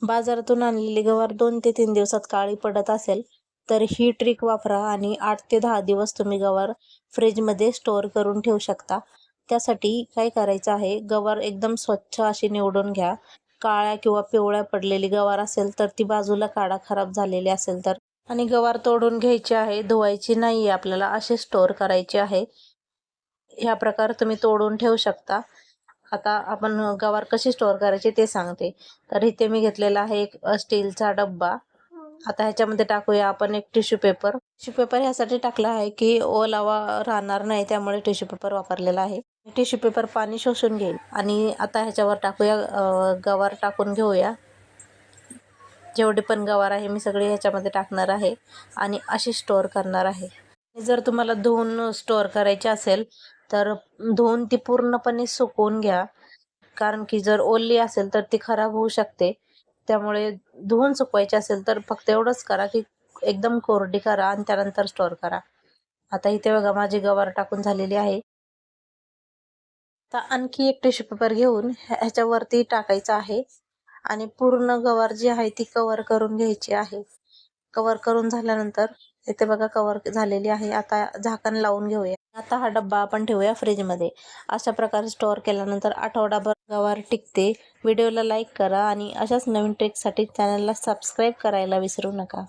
बाजारातून आणलेली गवार 2 ते 3 दिवसात काळी पडत असेल तर ही ट्रिक वापरा आणि 8 ते 10 दिवस तुम्ही गवार फ्रीजमध्ये स्टोअर करून ठेवू शकता. त्यासाठी काय करायचं आहे, गवार एकदम स्वच्छ अशी निवडून घ्या. काळ्या किंवा पिवळ्या पडलेली गवार असेल तर ती बाजूला काढा, खराब झालेली असेल तर. आणि गवार तोडून घ्यायची आहे, धुवायची नाही आहे आपल्याला, अशी स्टोअर करायची आहे. ह्या प्रकारे तुम्ही तोडून ठेवू शकता. आता आपण गवार कशी स्टोअर करायची ते सांगते. तर इथे मी घेतलेला आहे एक स्टीलचा डब्बा. आता ह्याच्यामध्ये टाकूया आपण एक टिश्यू पेपर. टिश्यू पेपर ह्यासाठी टाकला आहे की ओलावा राहणार नाही, त्यामुळे टिश्यू पेपर वापरलेला आहे. टिश्यू पेपर पाणी शोषून घेईल. आणि आता ह्याच्यावर टाकूया गवार टाकून घेऊया. जेवढे पण गवार आहे मी सगळे ह्याच्यामध्ये टाकणार आहे आणि अशी स्टोअर करणार आहे. जर तुम्हाला धुवून स्टोअर करायची असेल तर धुवून ती पूर्णपणे सुकवून घ्या. कारण की जर ओली असेल तर ती खराब होऊ शकते. त्यामुळे धुवून सुकवायची असेल तर फक्त एवढंच करा की एकदम कोरडी करा आणि त्यानंतर स्टोअर करा. आता इथे बघा माझी गवार टाकून झालेली आहे. आता आणखी एक टिश्यू पेपर घेऊन ह्याच्यावरती टाकायचं आहे आणि पूर्ण गवार जी आहे ती कव्हर करून घ्यायची आहे. कव्हर करून झाल्यानंतर इथे बघा कव्हर झालेली आहे. आता झाकण लावून घेऊया. आता हा डब्बा आपण ठेवूया फ्रीजमध्ये. अशा प्रकारे स्टोअर केल्यानंतर आठवडाभर गवार टिकते. व्हिडिओला लाईक करा आणि अशाच नवीन ट्रिकसाठी चॅनलला सबस्क्राईब करायला विसरू नका.